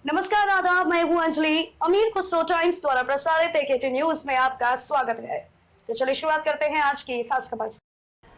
नमस्कार, आदाब। मैं हूं अंजलि। अमीर खुसरो टाइम्स द्वारा प्रसारित AKT न्यूज में आपका स्वागत है। तो चलिए शुरुआत करते हैं आज की खास खबर से।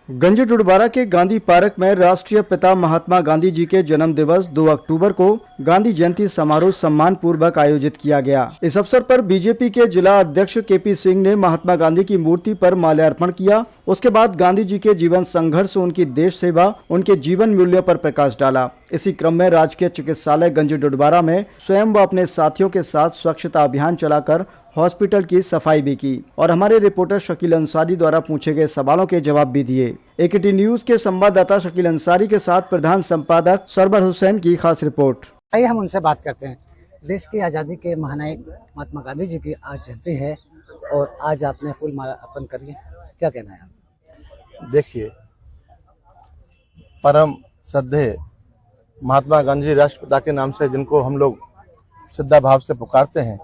गंज डुडबारा के गांधी पार्क में राष्ट्रीय पिता महात्मा गांधी जी के जन्म दिवस 2 अक्टूबर को गांधी जयंती समारोह सम्मान पूर्वक आयोजित किया गया। इस अवसर पर बीजेपी के जिला अध्यक्ष KP सिंह ने महात्मा गांधी की मूर्ति पर माल्यार्पण किया। उसके बाद गांधी जी के जीवन संघर्ष, उनकी देश सेवा, उनके जीवन मूल्यों पर प्रकाश डाला। इसी क्रम में राजकीय चिकित्सालय गंज डुडबारा में स्वयं व अपने साथियों के साथ स्वच्छता अभियान चलाकर हॉस्पिटल की सफाई भी की और हमारे रिपोर्टर शकील अंसारी द्वारा पूछे गए सवालों के जवाब भी दिए। AKT न्यूज के संवाददाता शकील अंसारी के साथ प्रधान संपादक सरवर हुसैन की खास रिपोर्ट। आइए हम उनसे बात करते हैं। देश की आज़ादी के महानायक महात्मा गांधी जी की आज जयंती है और आज आपने फूल माला अर्पण करी, क्या कहना है आप? देखिए, परम श्रद्धेय महात्मा गांधी राष्ट्रपिता के नाम से जिनको हम लोग श्रद्धा भाव से पुकारते हैं,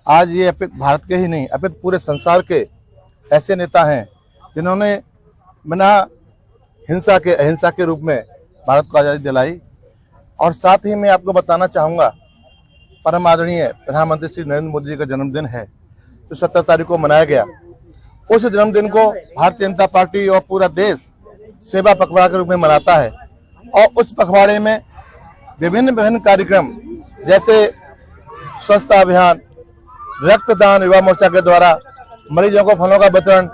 आज ये भारत के ही नहीं अपितु पूरे संसार के ऐसे नेता हैं जिन्होंने बिना हिंसा के अहिंसा के रूप में भारत को आज़ादी दिलाई। और साथ ही मैं आपको बताना चाहूँगा, परम आदरणीय प्रधानमंत्री श्री नरेंद्र मोदी जी का जन्मदिन है जो 17 तारीख को मनाया गया। उस जन्मदिन को भारतीय जनता पार्टी और पूरा देश सेवा पखवाड़ा के रूप में मनाता है और उस पखवाड़े में विभिन्न कार्यक्रम जैसे स्वच्छता अभियान, रक्तदान, युवा मोर्चा के द्वारा मरीजों को फलों का वितरण,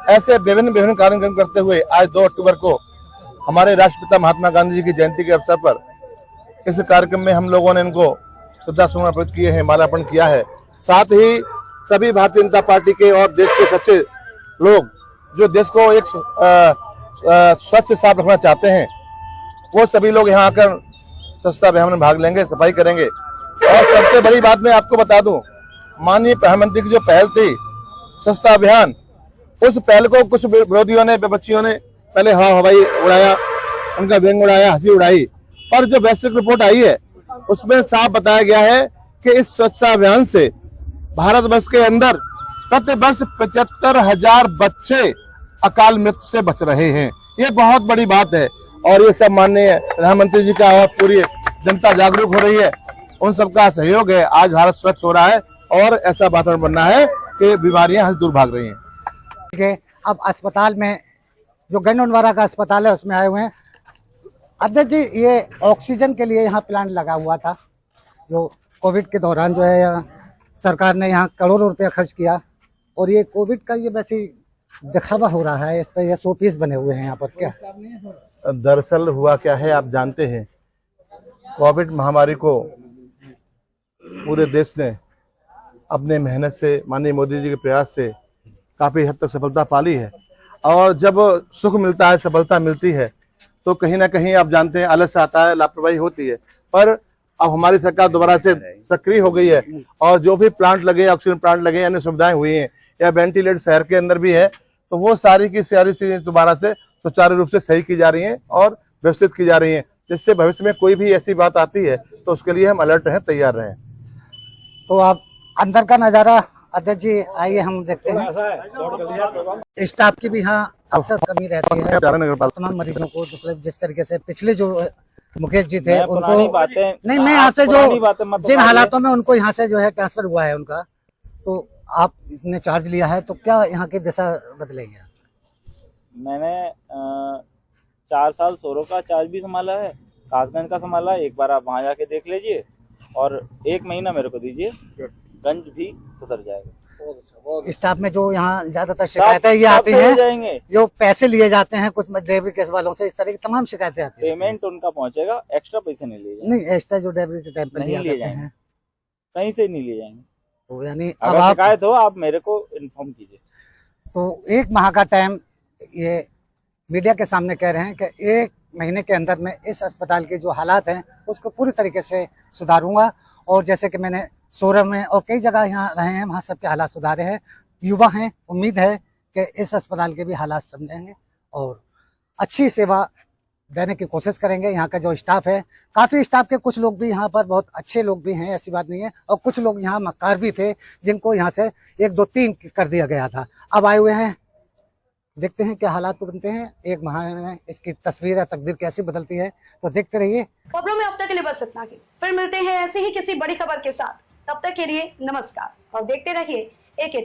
ऐसे विभिन्न कार्यक्रम करते हुए आज 2 अक्टूबर को हमारे राष्ट्रपिता महात्मा गांधी जी की जयंती के अवसर पर इस कार्यक्रम में हम लोगों ने इनको श्रद्धा सुमन अर्पित किए हैं, माल्यार्पण किया है। साथ ही सभी भारतीय जनता पार्टी के और देश के सच्चे लोग जो देश को एक स्वच्छ साफ रखना चाहते हैं, वो सभी लोग यहाँ आकर स्वच्छता अभियान में भाग लेंगे, सफाई करेंगे। और सबसे बड़ी बात मैं आपको बता दूं, माननीय प्रधानमंत्री की जो पहल थी स्वच्छता अभियान, उस पहल को कुछ विरोधियों ने, विपक्षियों ने पहले हवाई उड़ाया, उनका व्यंग उड़ाया, हंसी उड़ाई। पर जो वैश्विक रिपोर्ट आई है उसमें साफ बताया गया है कि इस स्वच्छता अभियान से भारतवर्ष के अंदर प्रति वर्ष 75,000 बच्चे अकाल मृत्यु से बच रहे हैं। ये बहुत बड़ी बात है और ये सब माननीय प्रधानमंत्री जी का और पूरी जनता जागरूक हो रही है, उन सबका सहयोग है। आज भारत स्वच्छ हो रहा है और ऐसा वातावरण बनना है कि बीमारियां यहाँ से दूर भाग रही हैं। ठीक है, अब अस्पताल में जो गंज डुडबारा का अस्पताल है उसमें आए हुए हैं अध्यक्ष जी। ये ऑक्सीजन के लिए यहाँ प्लांट लगा हुआ था, जो कोविड के दौरान जो है सरकार ने यहाँ करोड़ों रुपया खर्च किया और ये कोविड का ये वैसे दिखावा हो रहा है, इस पर ये 100 पीस बने हुए हैं यहाँ पर। क्या दरअसल हुआ क्या है आप जानते हैं, कोविड महामारी को पूरे देश ने अपने मेहनत से, माननीय मोदी जी के प्रयास से काफी हद तक सफलता पाली है। और जब सुख मिलता है, सफलता मिलती है, तो कहीं ना कहीं आप जानते हैं आलस आता है, लापरवाही होती है। पर अब हमारी सरकार दोबारा से सक्रिय हो गई है और जो भी प्लांट लगे, ऑक्सीजन प्लांट लगे, अन्य सुविधाएं हुई हैं या वेंटिलेटर शहर के अंदर भी है, तो वो सारी की सारी चीजें दोबारा से सुचारू रूप से सही की जा रही हैं और व्यवस्थित की जा रही हैं, जिससे भविष्य में कोई भी ऐसी बात आती है तो उसके लिए हम अलर्ट रहें, तैयार रहें। तो आप अंदर का नजारा अध्यक्ष जी आइए हम देखते हैं। स्टाफ की भी यहाँ अक्सर कमी रहती है तमाम मरीजों को, मतलब जिस तरीके से पिछले जो मुकेश जी थे उनको नहीं, मैं यहाँ से जो जिन हालातों में उनको यहाँ से जो है ट्रांसफर हुआ है उनका, तो आप इसने चार्ज लिया है, तो क्या यहाँ की दिशा बदलेंगे? मैंने 4 साल सोरो का चार्ज भी संभाला है, कासगंज का संभाला है। एक बार आप वहाँ जाके देख लीजिए और 1 महीना मेरे को दीजिए, गंज भी सुधर जाएगा। स्टाफ में जो यहाँ ज्यादातर शिकायतें ये आती हैं, जो पैसे लिए जाते हैं कुछ ड्राइवरी केस वालों से, इस तरह की तमाम शिकायतें आती हैं। पेमेंट उनका पहुँचेगा, एक्स्ट्रा पैसे नहीं लिए जाएंगे। नहीं, एक्स्ट्रा जो ड्राइवरी के टाइम पे लिए जाएंगे, कहीं से नहीं लिए जाएंगे। तो यानी अब आप शिकायत हो आप मेरे को इन्फॉर्म कीजिए। तो 1 माह का टाइम ये मीडिया के सामने कह रहे हैं कि 1 महीने के अंदर में इस अस्पताल के जो हालात हैं उसको पूरी तरीके से सुधारूंगा। और जैसे कि मैंने सोरम में और कई जगह यहाँ रहे हैं, वहाँ सबके हालात सुधारे हैं। युवा हैं, उम्मीद है कि इस अस्पताल के भी हालात समझेंगे और अच्छी सेवा देने की कोशिश करेंगे। यहाँ का जो स्टाफ है, काफ़ी स्टाफ के कुछ लोग भी यहाँ पर बहुत अच्छे लोग भी हैं, ऐसी बात नहीं है, और कुछ लोग यहाँ मक्कार भी थे जिनको यहाँ से 1 2 3 कर दिया गया था। अब आए हुए हैं देखते हैं क्या हालात बनते हैं, एक माह में इसकी तस्वीर या तकदीर कैसे बदलती है। तो देखते रहिए। खबरों में अब तक के लिए बस इतना ही, फिर मिलते हैं ऐसी ही किसी बड़ी खबर के साथ। तब तक के लिए नमस्कार और देखते रहिए AK